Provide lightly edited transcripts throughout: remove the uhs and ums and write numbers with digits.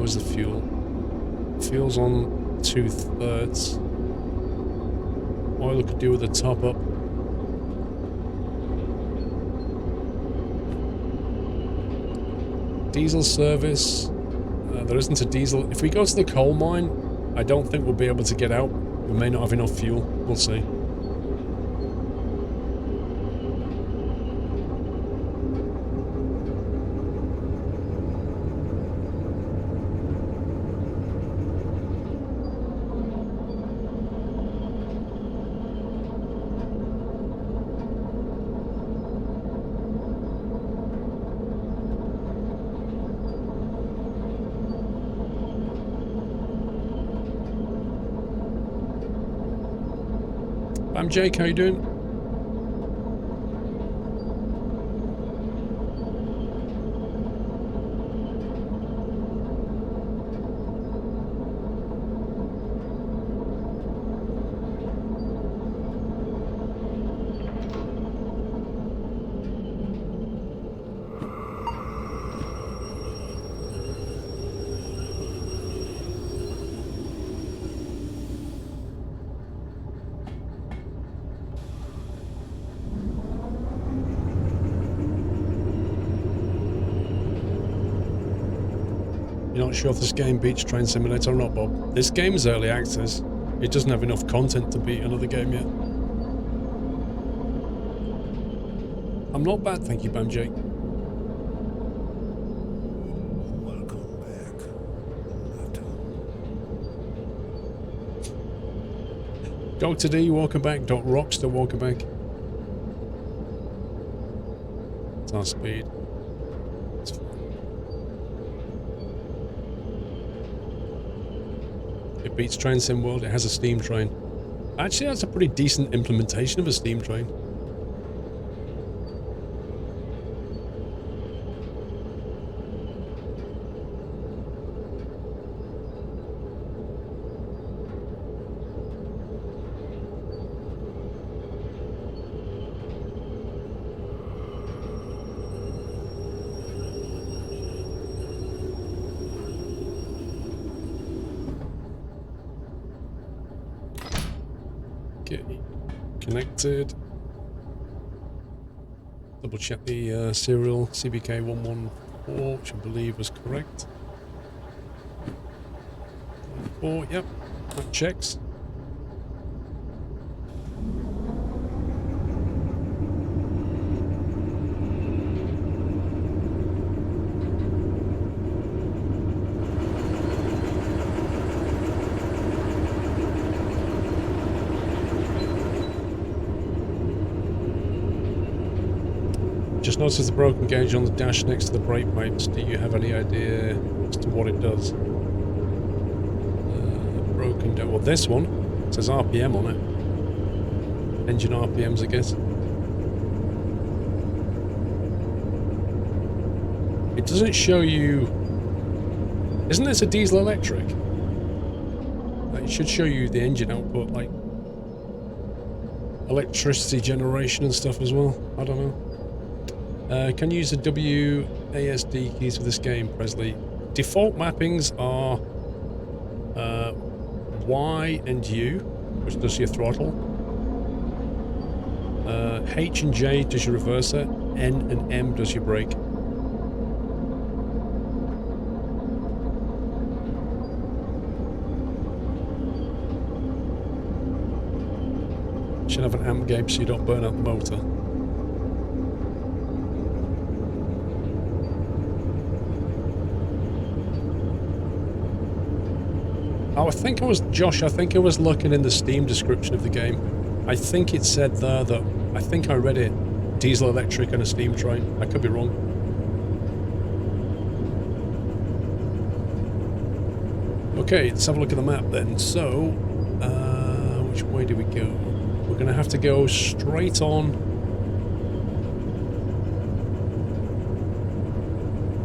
Where's the fuel? Fuel's on 2/3. Oil could do with a top up. Diesel service. There isn't a diesel. If we go to the coal mine, I don't think we'll be able to get out. We may not have enough fuel. We'll see. I'm Jake, how you doing? You're not sure if this game beats Train Simulator or not, Bob? This game is early access. It doesn't have enough content to beat another game yet. I'm not bad, thank you, Bam Jake. Welcome back. Dr. D, welcome back. Dr. Rockster, welcome back. It's our speed. It's fine. It beats Train Sim World. It has a steam train. Actually, that's a pretty decent implementation of a steam train. Connected. Double check the serial CBK114, which I believe was correct. 4, yep, that checks. Just noticed the broken gauge on the dash next to the brake pipes. Do you have any idea as to what it does? Broken down. Well, this one says RPM on it. Engine RPMs, I guess. It doesn't show you. Isn't this a diesel electric? It should show you the engine output, like electricity generation and stuff as well. I don't know. Can you use the WASD keys for this game, Presley? Default mappings are Y and U, which does your throttle. H and J does your reverser. N and M does your brake. Should have an amp gauge so you don't burn out the motor. Oh, I think I was looking in the Steam description of the game. I think it said there that, I think I read it, diesel electric and a steam train. I could be wrong. Okay, let's have a look at the map then. So, which way do we go? We're going to have to go straight on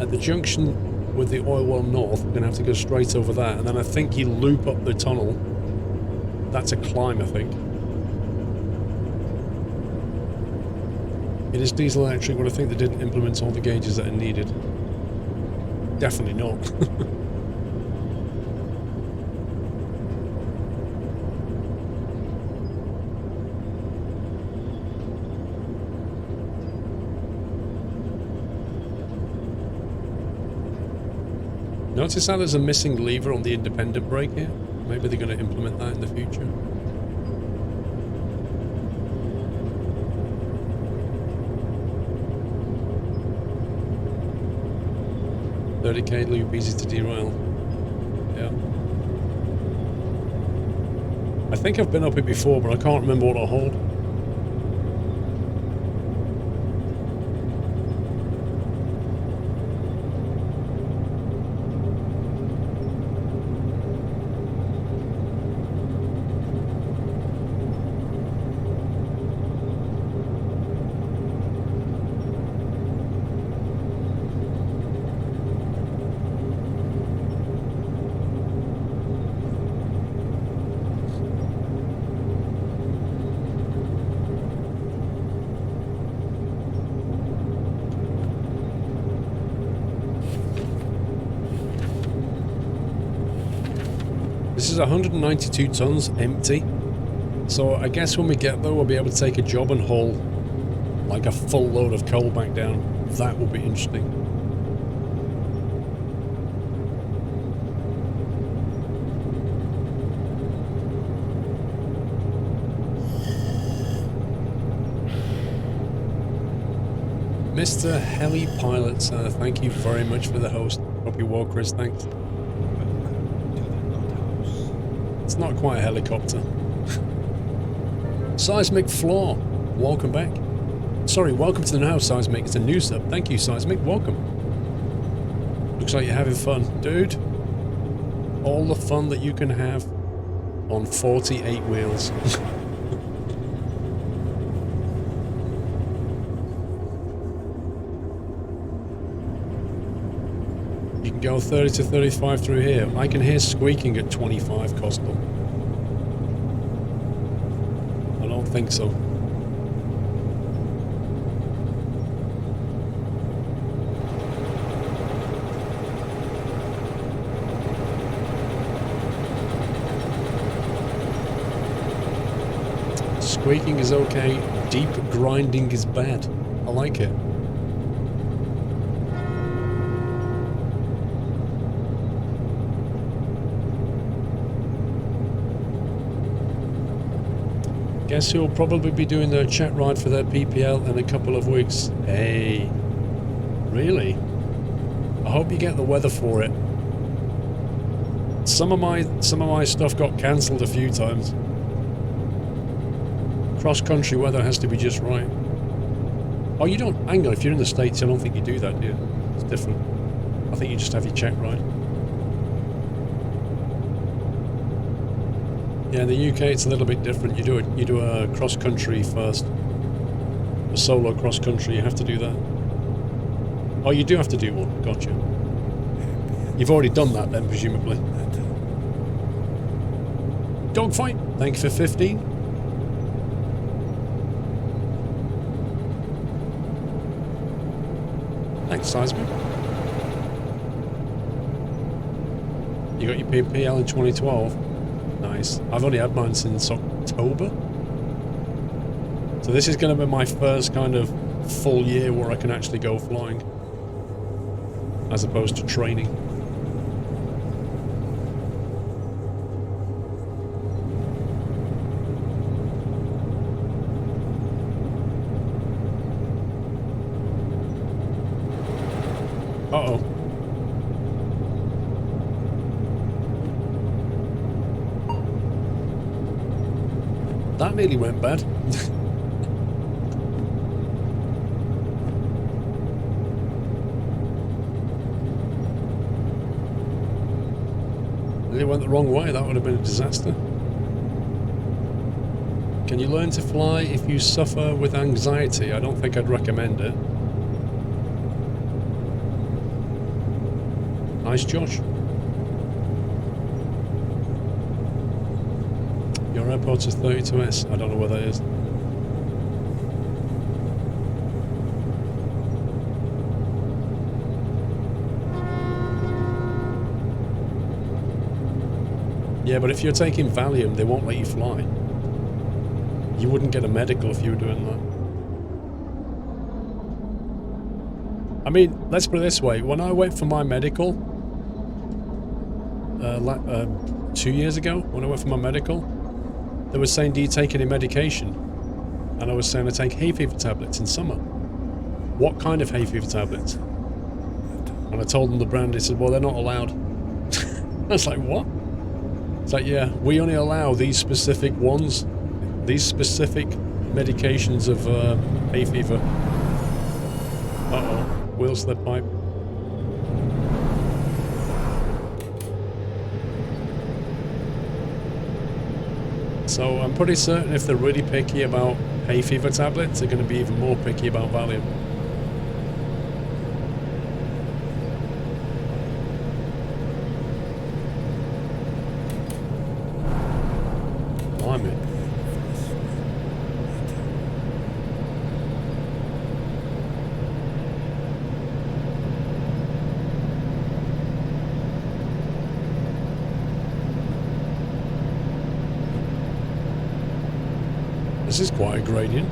at the junction with the oil well north. We're going to have to go straight over that, and then I think you loop up the tunnel. That's a climb, I think. It is diesel electric, but I think they didn't implement all the gauges that are needed. Definitely not. Notice how there's a missing lever on the independent brake here? Maybe they're going to implement that in the future. $30k loop, easy to derail. Yeah. I think I've been up it before, but I can't remember what I hold. This is 192 tons empty, so I guess when we get there we'll be able to take a job and haul like a full load of coal back down. That will be interesting. Mr. Heli Pilot, thank you very much for the host. Hope you're well, Chris, thanks. It's not quite a helicopter. Seismic Floor, welcome back. Sorry, welcome to the now, Seismic. It's a new sub. Thank you, Seismic. Welcome. Looks like you're having fun. Dude, all the fun that you can have on 48 wheels. You can go 30 to 35 through here. I can hear squeaking at 25, Costal. I don't think so. Squeaking is okay, deep grinding is bad. I like it. Guess who'll probably be doing their chat ride for their PPL in a couple of weeks. Hey, really? I hope you get the weather for it. Some of my stuff got cancelled a few times. Cross-country weather has to be just right. Oh, you don't... Hang on, if you're in the States, I don't think you do that, do you? It's different. I think you just have your check ride. Yeah, in the UK it's a little bit different. You do a cross-country first. A solo cross-country, you have to do that. Oh, you do have to do one. Gotcha. You've already done that then, presumably. Dogfight, thank you for 15. Thanks, Seismic. You got your PPL in 2012. Nice. I've only had mine since October. So this is going to be my first kind of full year where I can actually go flying. As opposed to training. Uh-oh. That nearly went bad. It went the wrong way, that would have been a disaster. Can you learn to fly if you suffer with anxiety? I don't think I'd recommend it. Nice, Josh. Your airport is 32S. I don't know where that is. Yeah, but if you're taking Valium, they won't let you fly. You wouldn't get a medical if you were doing that. I mean, let's put it this way. When I went for my medical, 2 years ago when I went for my medical. They were saying, do you take any medication? And I was saying I take hay fever tablets in summer. What kind of hay fever tablets? And I told them the brand. They said, well, they're not allowed. I was like, what? It's like, yeah, we only allow these specific ones, these specific medications of hay fever. Uh-oh, wheel slip pipe. So I'm pretty certain if they're really picky about hay fever tablets, they're going to be even more picky about Valium. Blimey. This is quite a gradient.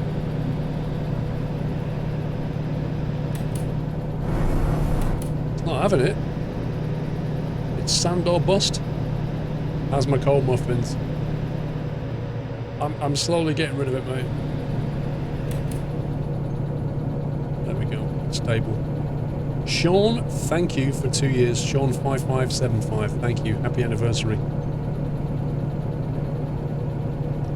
It's not having it. It's sand or bust. How's my coal muffins? I'm slowly getting rid of it, mate. There we go. Stable. Sean, thank you for 2 years. Sean5575, thank you. Happy anniversary.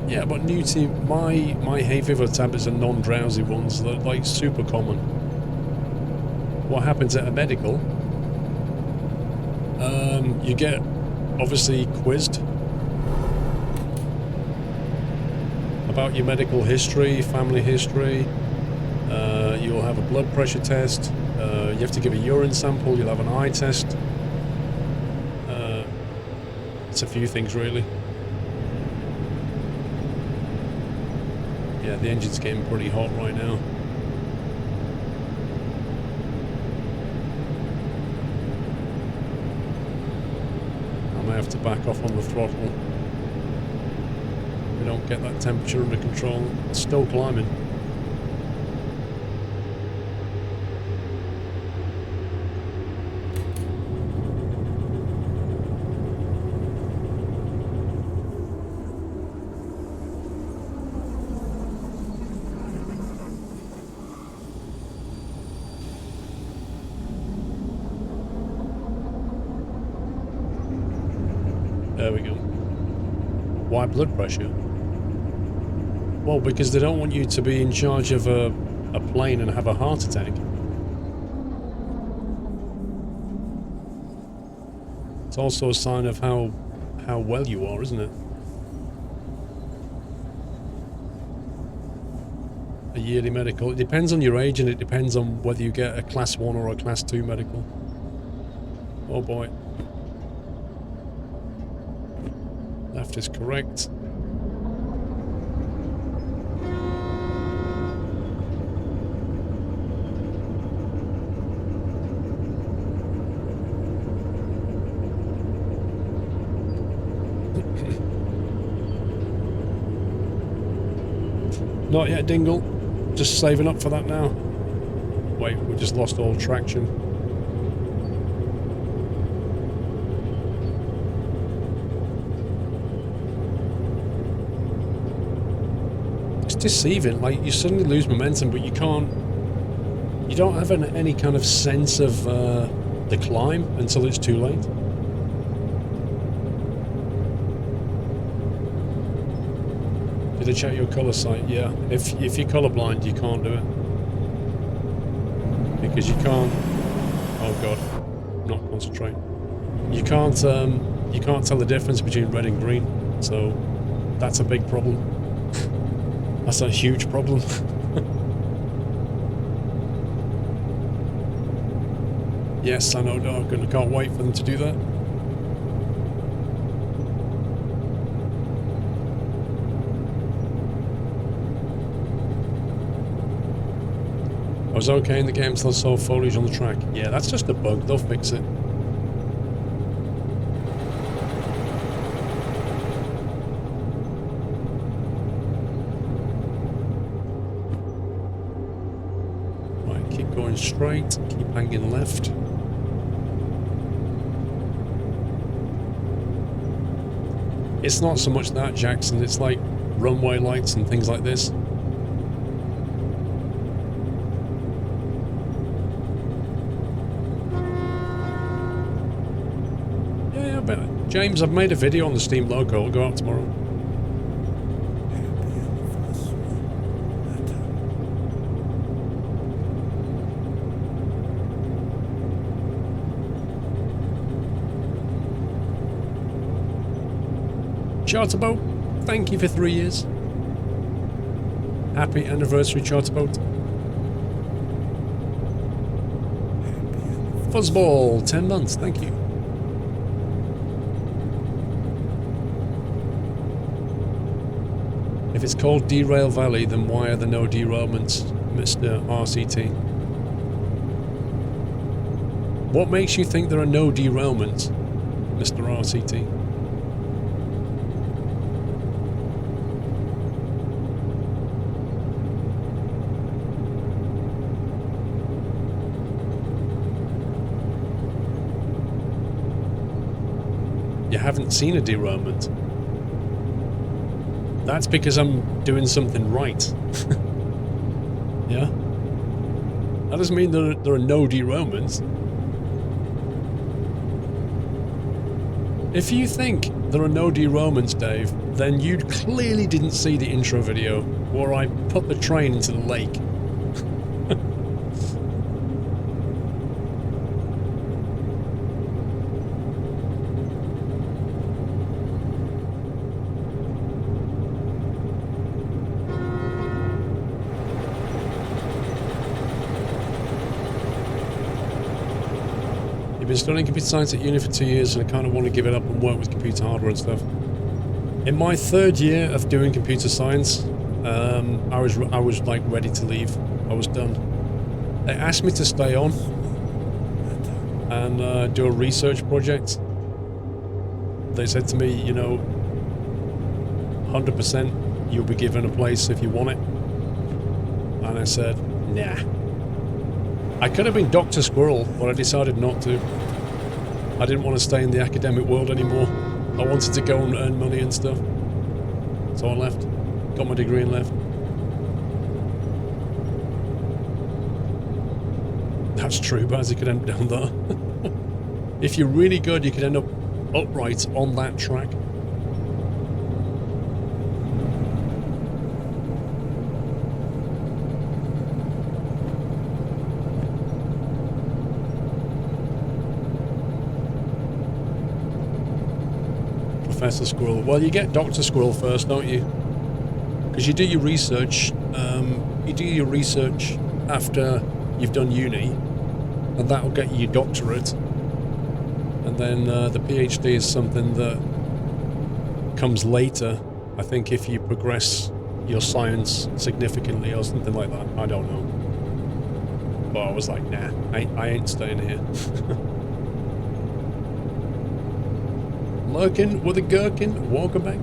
Yeah, but new to my hay fever tablets are non-drowsy ones. They're like super common. What happens at a medical? You get obviously quizzed about your medical history, family history. You'll have a blood pressure test. You have to give a urine sample. You'll have an eye test. It's a few things really. Yeah, the engine's getting pretty hot right now. I may have to back off on the throttle. We don't get that temperature under control. It's still climbing. There we go. Why blood pressure? Well, because they don't want you to be in charge of a plane and have a heart attack. It's also a sign of how well you are, isn't it? A yearly medical. It depends on your age and it depends on whether you get a class 1 or a class 2 medical. Oh boy. Left is correct. Not yet, Dingle. Just saving up for that now. Wait, we just lost all traction. Deceiving, like you suddenly lose momentum, but you don't have any kind of sense of the climb until it's too late. Did I check your colour sight? Yeah. If you're colourblind, you can't do it because you can't. Oh god, not concentrate. You can't tell the difference between red and green, so that's a big problem. That's a huge problem. Yes, I know, Doc, and I can't wait for them to do that. I was okay in the game until I saw foliage on the track. Yeah, that's just a bug. They'll fix it. Straight, keep hanging left. It's not so much that, Jackson. It's like runway lights and things like this. Yeah, I bet. James, I've made a video on the Steam logo. It'll go out tomorrow. Charterboat, thank you for 3 years. Happy anniversary, Charterboat. Fuzzball, 10 months, thank you. If it's called Derail Valley, then why are there no derailments, Mr. RCT? What makes you think there are no derailments, Mr. RCT? You haven't seen a derailment. That's because I'm doing something right. Yeah? That doesn't mean there are no derailments. If you think there are no derailments, Dave, then you clearly didn't see the intro video where I put the train into the lake. I've been studying computer science at uni for 2 years and I kind of want to give it up and work with computer hardware and stuff. In my 3rd year of doing computer science, I was like ready to leave. I was done. They asked me to stay on and do a research project. They said to me, you know, 100% you'll be given a place if you want it. And I said, nah. I could have been Dr. Squirrel, but I decided not to. I didn't want to stay in the academic world anymore. I wanted to go and earn money and stuff. So I left. Got my degree and left. That's true, but you could end down there. If you're really good, you could end up upright on that track. Professor Squirrel. Well, you get Dr. Squirrel first, don't you? Because you do your research. You do your research after you've done uni, and that'll get you your doctorate. And then the PhD is something that comes later. I think if you progress your science significantly or something like that. I don't know. But I was like, nah, I ain't staying here. Lurking with a gherkin, welcome back.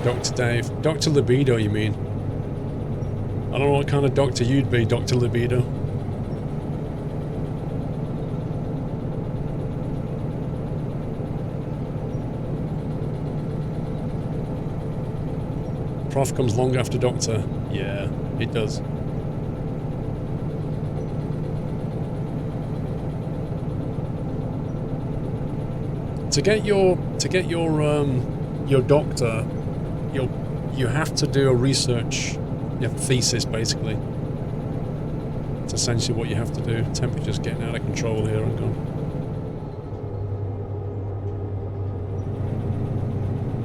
Dr. Dave. Dr. Libido, you mean? I don't know what kind of doctor you'd be, Dr. Libido. Prof comes long after Doctor. Yeah, it does. To get your doctor, you have to do a research, you have a thesis basically. It's essentially what you have to do. Temperature's getting out of control here and gone.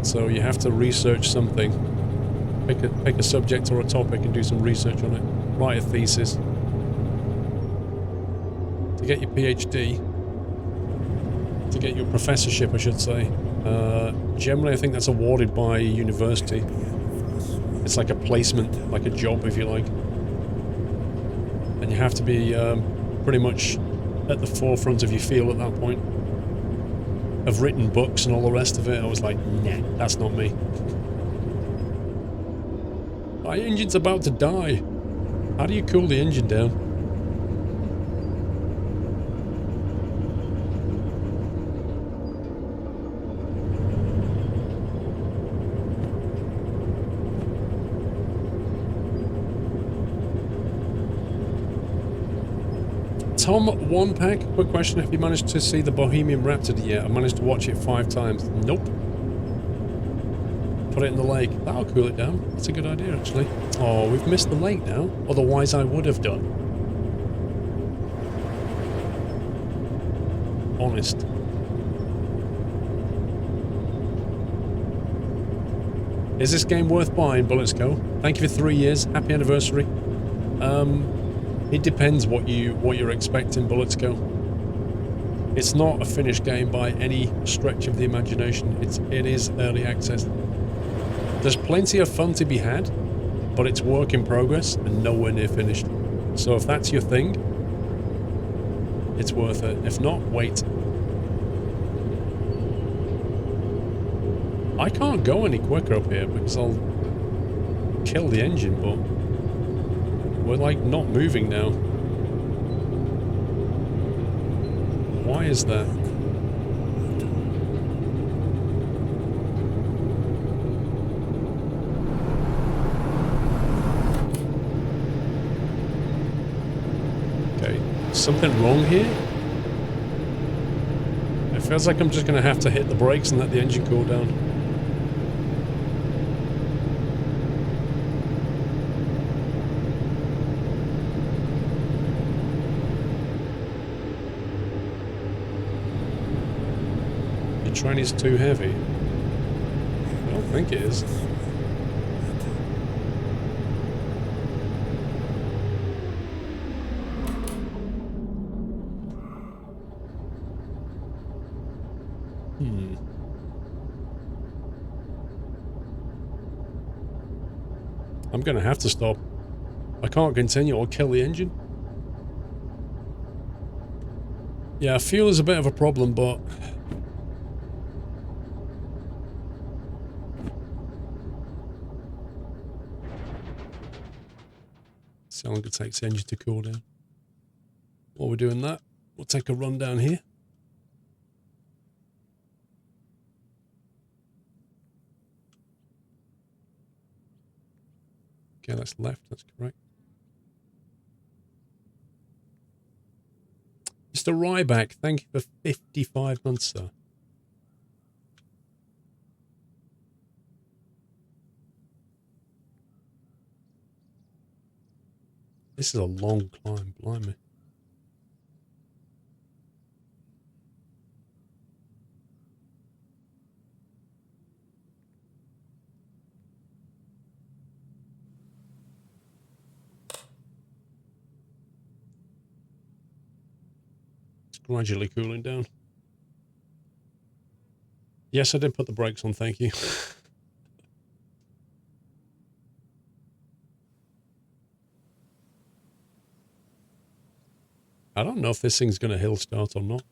So you have to research something. Pick a subject or a topic and do some research on it. Write a thesis. To get your PhD, to get your professorship, I should say, generally I think that's awarded by a university. It's like a placement, like a job if you like. And you have to be pretty much at the forefront of your field at that point. have written books and all the rest of it. I was like, nah, that's not me. My engine's about to die. How do you cool the engine down? Tom One Pack, quick question. Have you managed to see the Bohemian Rhapsody yet? I managed to watch it 5 times. Nope. Put it in the lake. That'll cool it down. That's a good idea, actually. Oh, we've missed the lake now. Otherwise, I would have done. Honest. Is this game worth buying, Bullets Go? Thank you for 3 years. Happy anniversary. It depends what you're expecting, Bullets Go. It's not a finished game by any stretch of the imagination. It is early access. There's plenty of fun to be had, but it's work in progress and nowhere near finished. So if that's your thing, it's worth it. If not, wait. I can't go any quicker up here because I'll kill the engine, but we're like not moving now. Why is that? Okay, something wrong here? It feels like I'm just going to have to hit the brakes and let the engine cool down. Train is too heavy. I don't think it is. I'm gonna have to stop. I can't continue or kill the engine. Yeah, fuel is a bit of a problem, but how long it takes the engine to cool down. While we're doing that, we'll take a run down here. Okay, that's left, that's correct. Mr. Ryback, thank you for 55 months, sir. This is a long climb, blimey. It's gradually cooling down. Yes, I did put the brakes on, thank you. I don't know if this thing's going to hill start or not.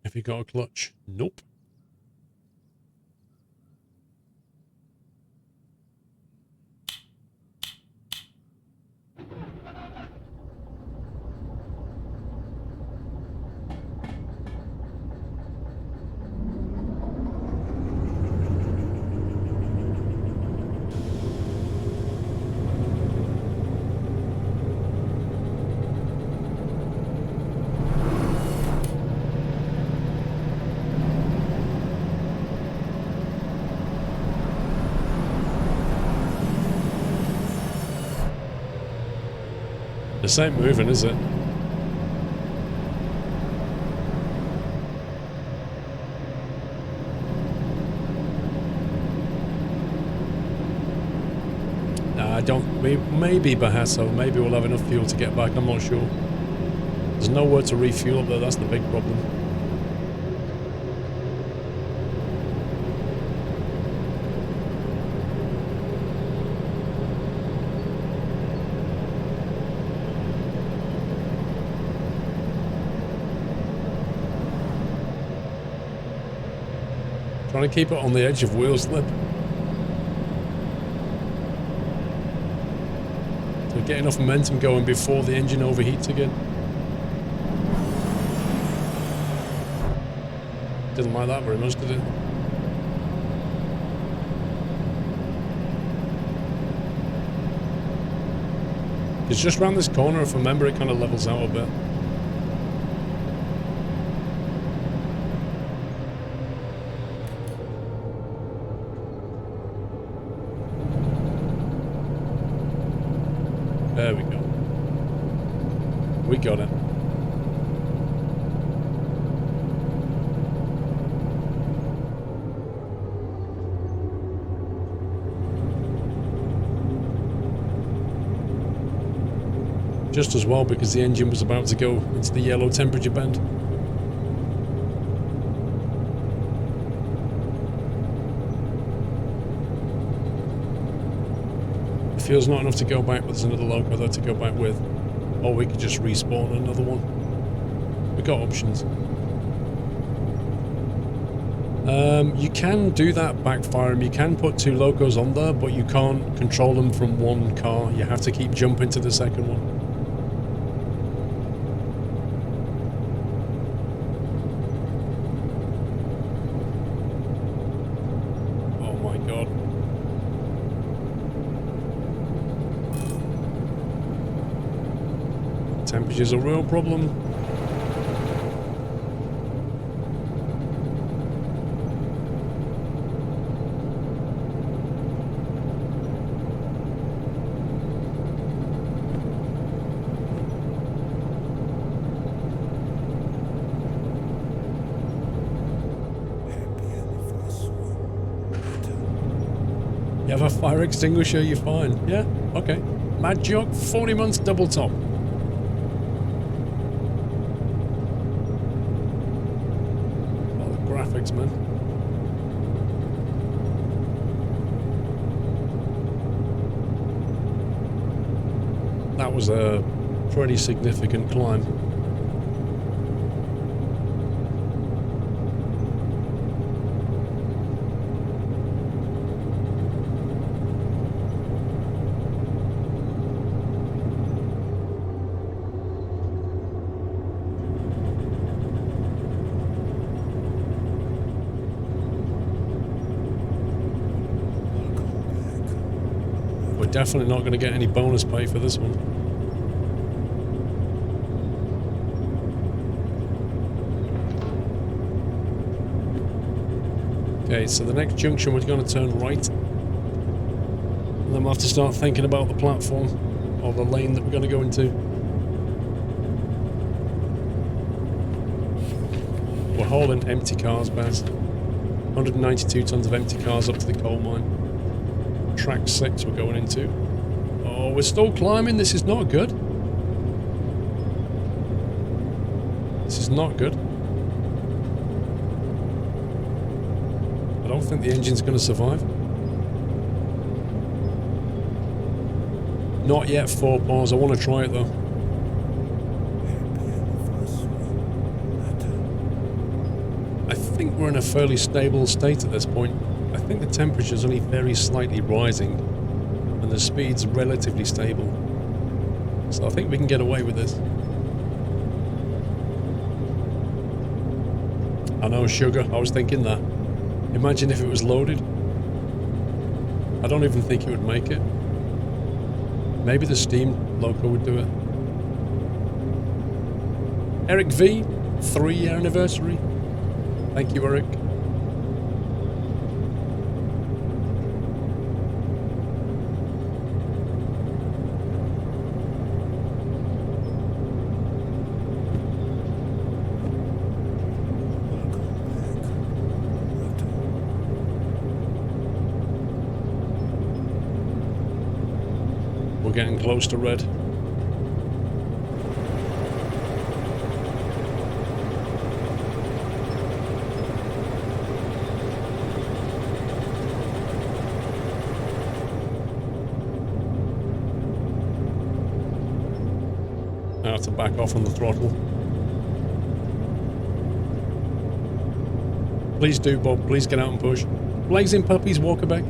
Have you got a clutch? Nope. This ain't moving, is it? Nah, I don't. Maybe Bahasso. Maybe we'll have enough fuel to get back. I'm not sure. There's nowhere to refuel up there, that's the big problem. Trying to keep it on the edge of wheel slip. To get enough momentum going before the engine overheats again. Didn't like that very much, did it? It's just round this corner, if I remember, it kind of levels out a bit. There we go. We got it. Just as well, because the engine was about to go into the yellow temperature band. It feels not enough to go back, but there's another loco there to go back with. Or we could just respawn another one. We've got options. You can do that backfiring. You can put two locos on there, but you can't control them from one car. You have to keep jumping to the second one. Temperature's a real problem. You have a fire extinguisher, you're fine. Yeah, okay. Mad joke, 40 months double top. Man. That was a pretty significant climb. Definitely not going to get any bonus pay for this one. Okay, so the next junction we're going to turn right. And then we'll have to start thinking about the platform or the lane that we're going to go into. We're hauling empty cars, Baz. 192 tons of empty cars up to the coal mine. Track 6 we're going into. Oh, we're still climbing. This is not good. This is not good. I don't think the engine's going to survive. Not yet 4 bars. I want to try it though. I think we're in a fairly stable state at this point. I think the temperature's only very slightly rising and the speed's relatively stable. So I think we can get away with this. I know, sugar, I was thinking that. Imagine if it was loaded. I don't even think it would make it. Maybe the steam loco would do it. Eric V, 3-year anniversary. Thank you, Eric. We're getting close to red. have to back off on the throttle. Please do, Bob. Please get out and push. Blazing puppies, Walkerback.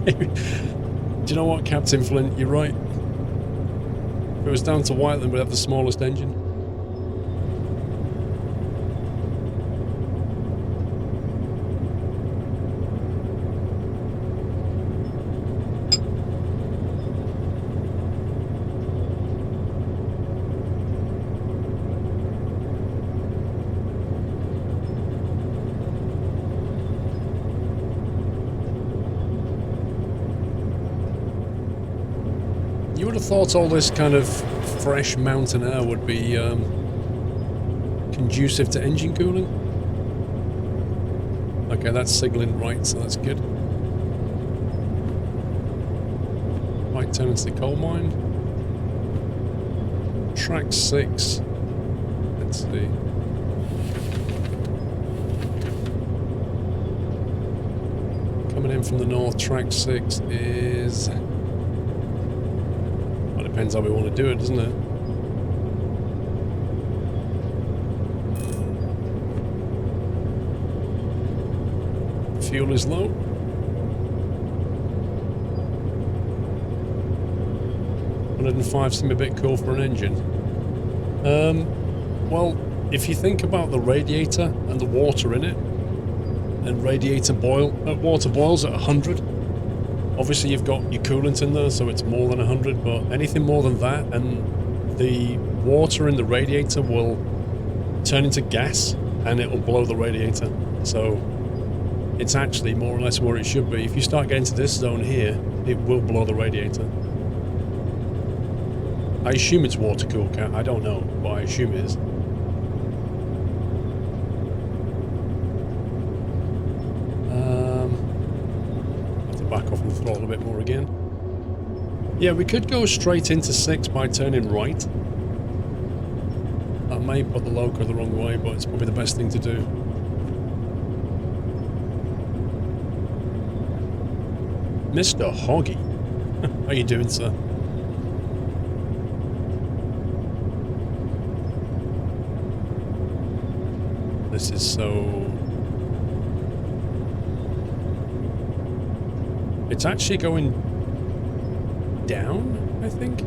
Do you know what, Captain Flint? You're right. If it was down to Whiteland, we'd have the smallest engine. You would have thought all this kind of fresh mountain air would be conducive to engine cooling. Okay, that's signaling right, so that's good. Right turn into the coal mine. Track 6. Let's see. Coming in from the north, track 6 is... Depends how we want to do it, doesn't it? Fuel is low. $105 seem a bit cool for an engine. Well, if you think about the radiator and the water in it, and water boils at 100. Obviously you've got your coolant in there, so it's more than 100, but anything more than that, and the water in the radiator will turn into gas, and it will blow the radiator. So it's actually more or less where it should be. If you start getting to this zone here, it will blow the radiator. I assume it's water cooled, Cat. I don't know, but I assume it is. Back off and throttle a bit more again. Yeah, we could go straight into 6 by turning right. That may put the loco the wrong way, but it's probably the best thing to do. Mr. Hoggy. How you doing, sir? This is so... It's actually going down, I think.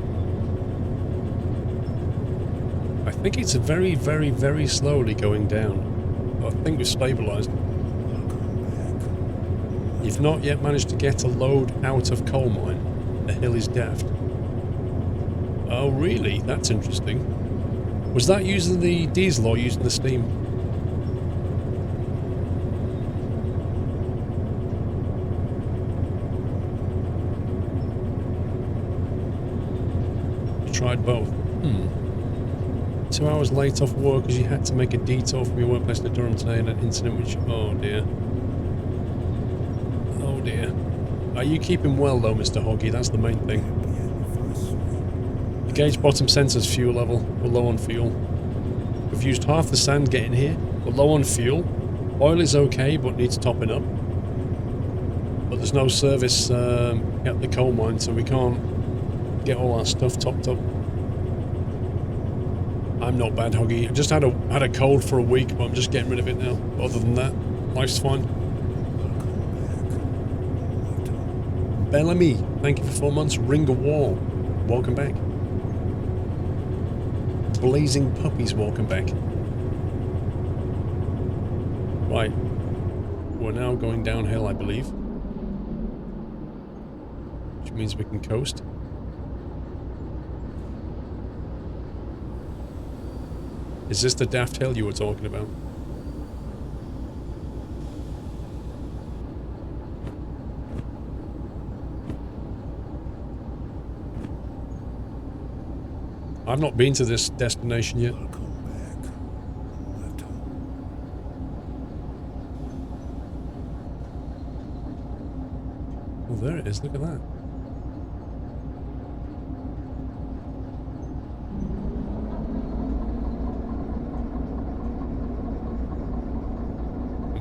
I think it's very, very, very slowly going down. I think we've stabilised. You've not yet managed to get a load out of coal mine. The hill is daft. Oh, really? That's interesting. Was that using the diesel or using the steam? Tried both. 2 hours late off work because you had to make a detour from your workplace to Durham today in an incident which... Oh dear. Oh dear. Are you keeping well though, Mr. Hoggy? That's the main thing. The gauge bottom sensors fuel level. We're low on fuel. We've used half the sand getting here. We're low on fuel. Oil is okay but needs topping up. But there's no service at the coal mine, so we can't get all our stuff topped up. I'm not bad, Hoggy. I just had a cold for a week, but I'm just getting rid of it now. But other than that, life's fine. Bellamy, thank you for 4 months. Ring a Wall, welcome back. Blazing Puppies, welcome back. Right, we're now going downhill, I believe. Which means we can coast. Is this the daft hill you were talking about? I've not been to this destination yet. Oh, there it is. Look at that.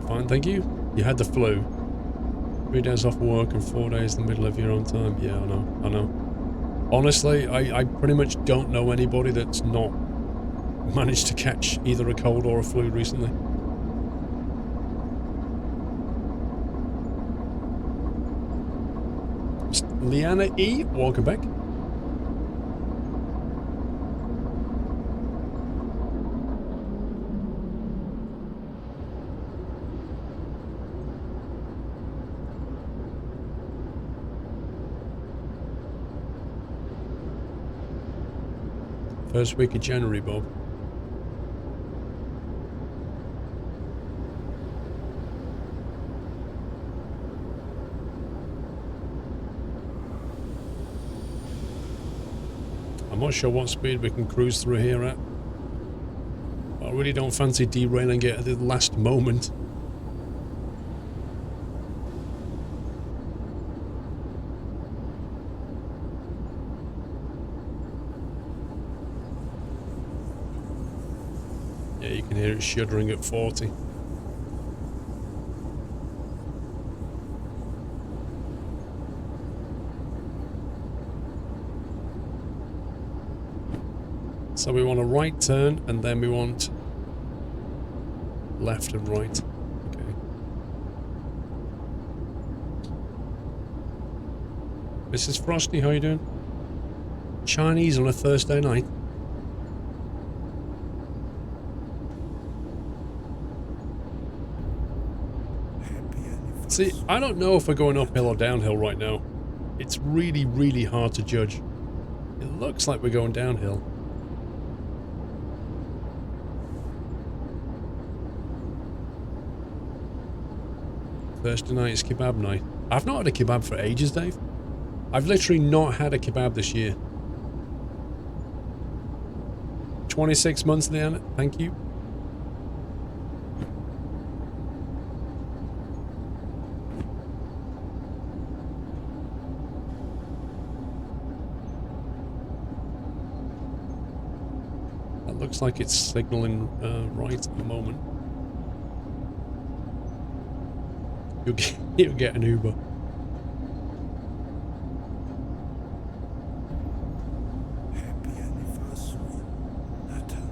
Fine, thank you. You had the flu. 3 days off work and 4 days in the middle of your own time. Yeah, I know. Honestly, I pretty much don't know anybody that's not managed to catch either a cold or a flu recently. Leanna E, welcome back. First week of January, Bob. I'm not sure what speed we can cruise through here at. I really don't fancy derailing it at the last moment. Yeah, you can hear it shuddering at 40. So we want a right turn, and then we want left and right. Okay. Mrs. Frosty, how you doing? Chinese on a Thursday night? See, I don't know if we're going uphill or downhill right now. It's really, really hard to judge. It looks like we're going downhill. Thursday night is kebab night. I've not had a kebab for ages, Dave. I've literally not had a kebab this year. 26 months, Leanna. Thank you. That looks like it's signaling right at the moment. You'll get an Uber. Happy anniversary, Nathan.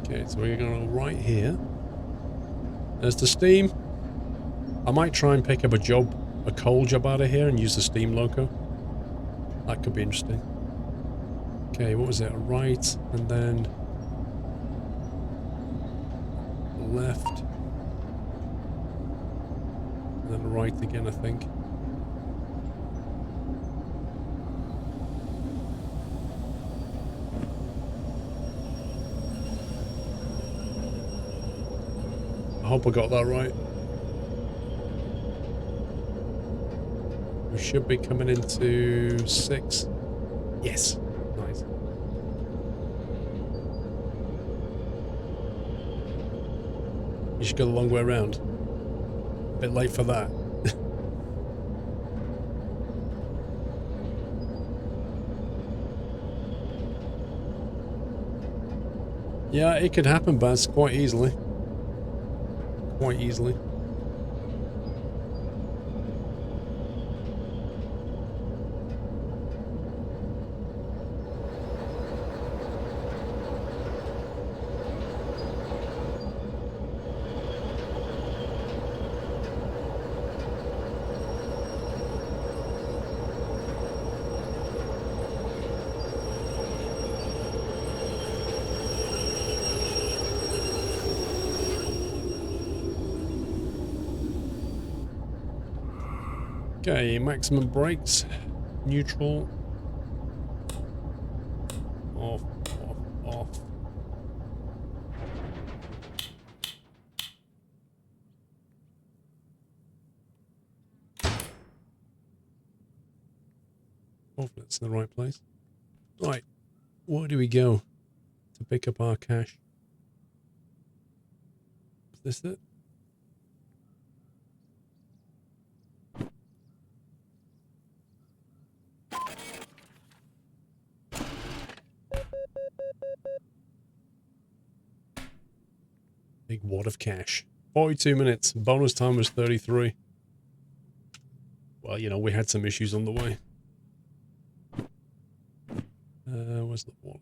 Okay, so we're going to go right here. There's the steam. I might try and pick up a coal job out of here and use the steam loco. That could be interesting. Okay, what was it? A right, and then left, and then right again, I think. I hope I got that right. We should be coming into 6. Yes. Nice. You should go the long way around. A bit late for that. Yeah, it could happen, Baz, quite easily. Quite easily. Okay, maximum brakes, neutral, off, off, off. Hopefully that's in the right place. Right, where do we go to pick up our cash? Is this it? Big wad of cash. 42 minutes. Bonus time was 33. Well, you know, we had some issues on the way. Where's the wallet?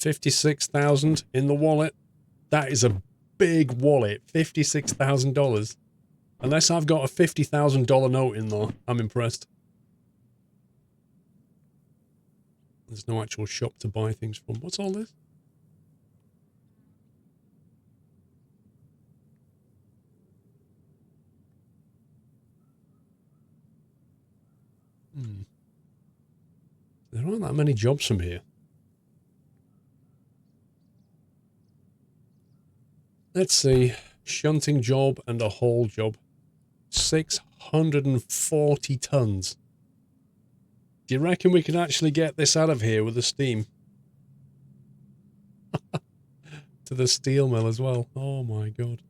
56,000 in the wallet. That is a big wallet. $56,000. Unless I've got a $50,000 note in there, I'm impressed. There's no actual shop to buy things from. What's all this? There aren't that many jobs from here. Let's see. Shunting job and a haul job. 640 tons. Do you reckon we can actually get this out of here with the steam? To the steel mill as well. Oh my god.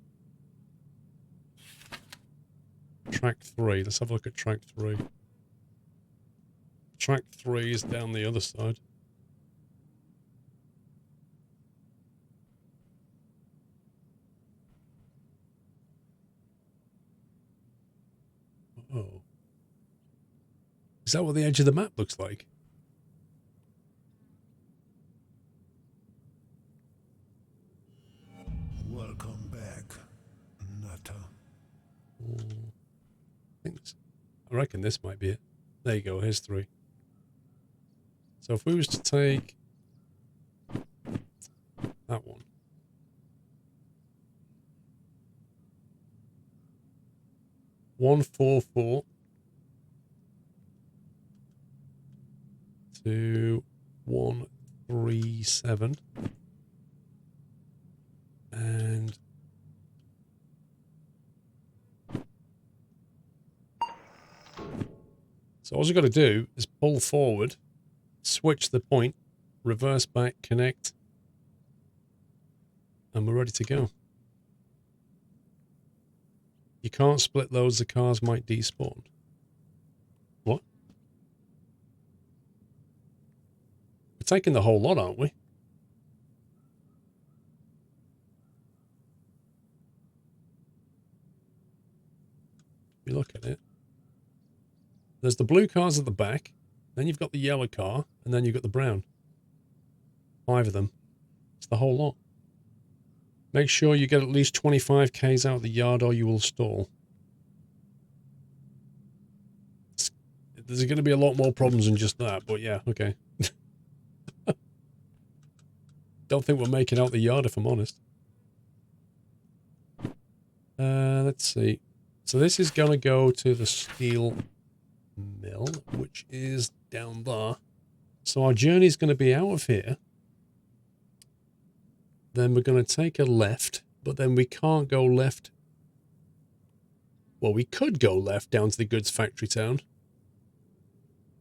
Track 3. Let's have a look at track 3. Track 3 is down the other side. Oh. Is that what the edge of the map looks like? Welcome back, Nutter. I reckon this might be it. There you go, here's 3. So if we was to take that one. One, 4, 4. 2, 1, 3, 7. And so all you've got to do is pull forward, switch the point, reverse back, connect, and we're ready to go. You can't split those, the cars might despawn. What? We're taking the whole lot, aren't we? If you look at it. There's the blue cars at the back, then you've got the yellow car, and then you've got the brown. 5 of them. It's the whole lot. Make sure you get at least 25 Ks out of the yard or you will stall. There's going to be a lot more problems than just that, but yeah, okay. Don't think we're making out the yard, if I'm honest. Let's see. So this is going to go to the steel mill, which is down there. So our journey is going to be out of here. Then we're going to take a left, but then we can't go left. Well, we could go left down to the goods factory town.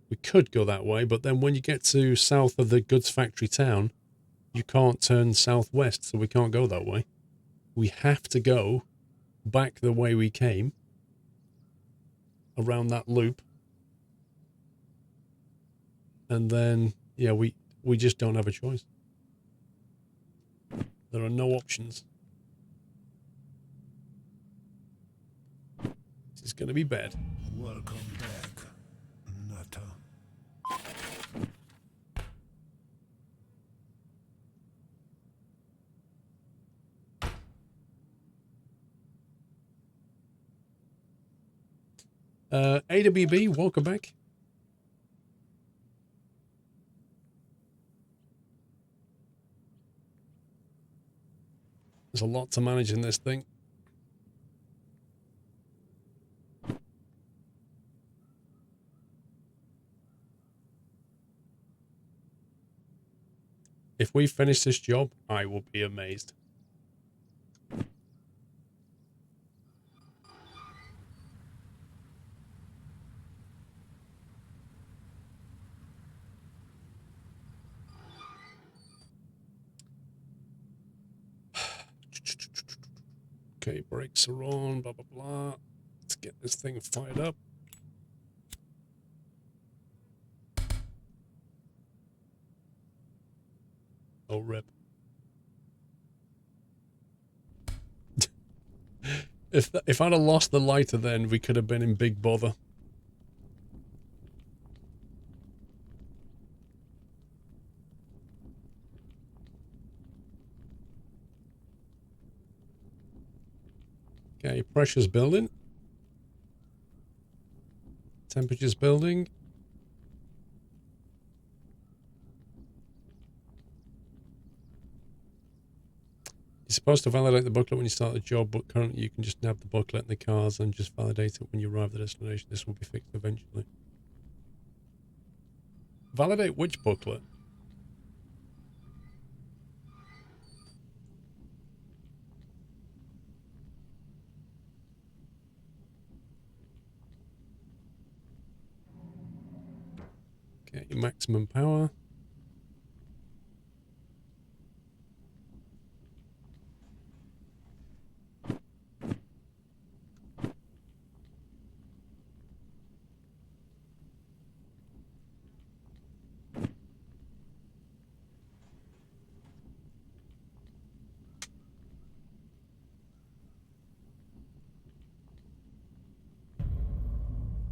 We could go that way, but then when you get to south of the goods factory town, you can't turn southwest, so we can't go that way. We have to go back the way we came, around that loop. And then, yeah, we just don't have a choice. There are no options. This is going to be bad. Welcome back, Nutter. AWB, welcome back. There's a lot to manage in this thing. If we finish this job, I will be amazed. Okay, brakes are on, blah, blah, blah. Let's get this thing fired up. Oh, rip. If I'd have lost the lighter then, we could have been in big bother. Okay, pressure's building. Temperature's building. You're supposed to validate the booklet when you start the job, but currently you can just nab the booklet in the cars and just validate it when you arrive at the destination. This will be fixed eventually. Validate which booklet? Okay, maximum power.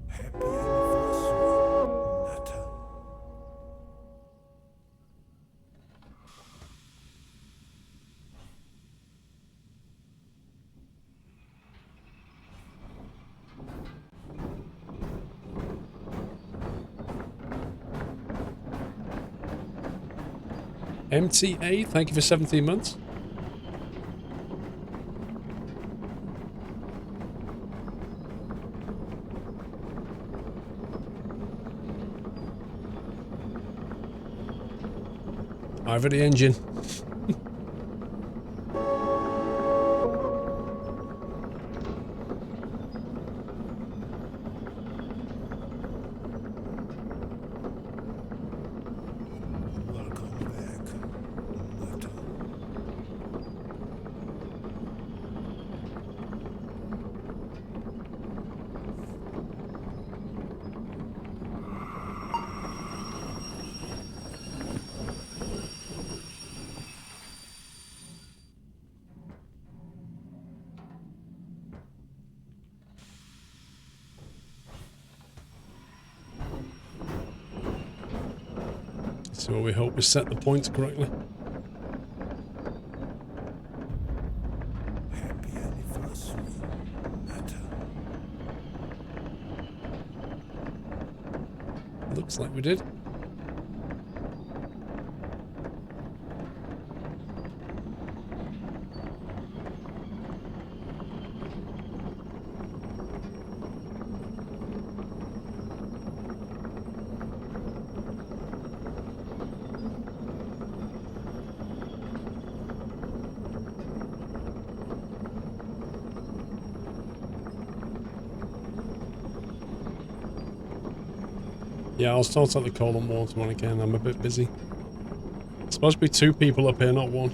Happy anniversary, Nutter. MTA, thank you for 17 months. Over the engine. Welcome back, Nutter. So we hope we set the points correctly. Happy anniversary, Nutter. Looks like we did. Yeah, I'll sort out the coal and water when I can. I'm a bit busy. It's supposed to be 2 people up here, not 1.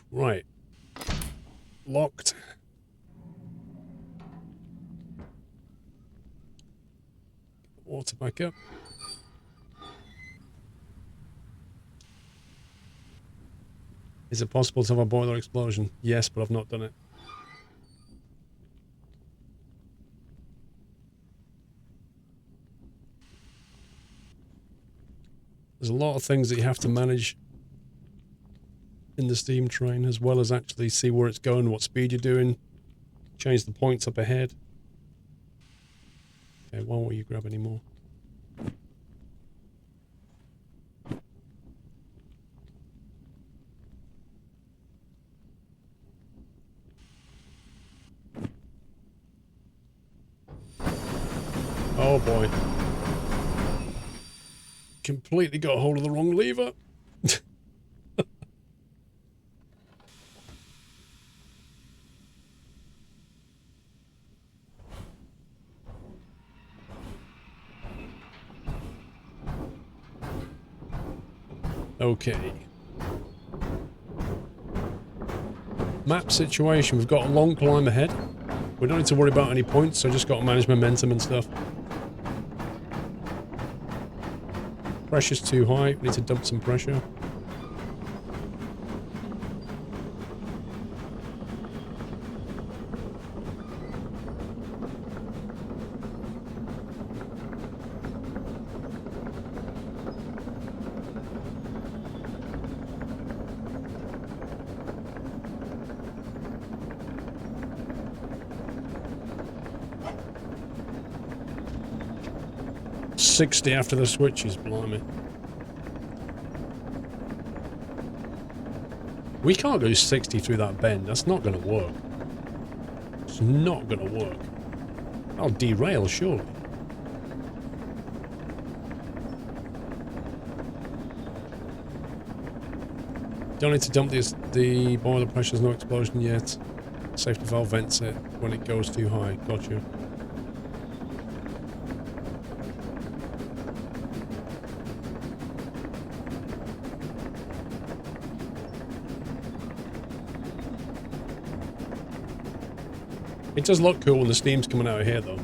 Right. Locked. Water back up. Is it possible to have a boiler explosion? Yes, but I've not done it. There's a lot of things that you have to manage in the steam train, as well as actually see where it's going, what speed you're doing, change the points up ahead. Okay, why won't you grab any more? Oh boy. Completely got hold of the wrong lever. Okay. Map situation. We've got a long climb ahead. We don't need to worry about any points, so just got to manage momentum and stuff. Pressure's too high. We need to dump some pressure. .60 after the switches, blimey. We can't go 60 through that bend. That's not going to work. It's not going to work. I'll derail, surely. Don't need to dump the boiler pressure's no explosion yet. Safety valve vents it when it goes too high. Gotcha. It does look cool when the steam's coming out of here, though.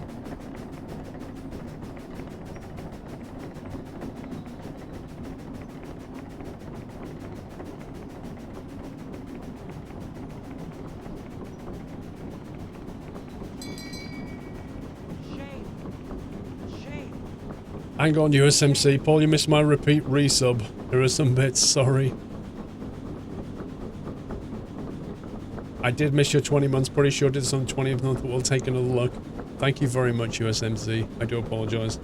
Hang on, USMC. Paul, you missed my repeat resub. There are some bits, sorry. I did miss your 20 months, pretty sure did some 20th month, but we'll take another look. Thank you very much, USMC. I do apologise.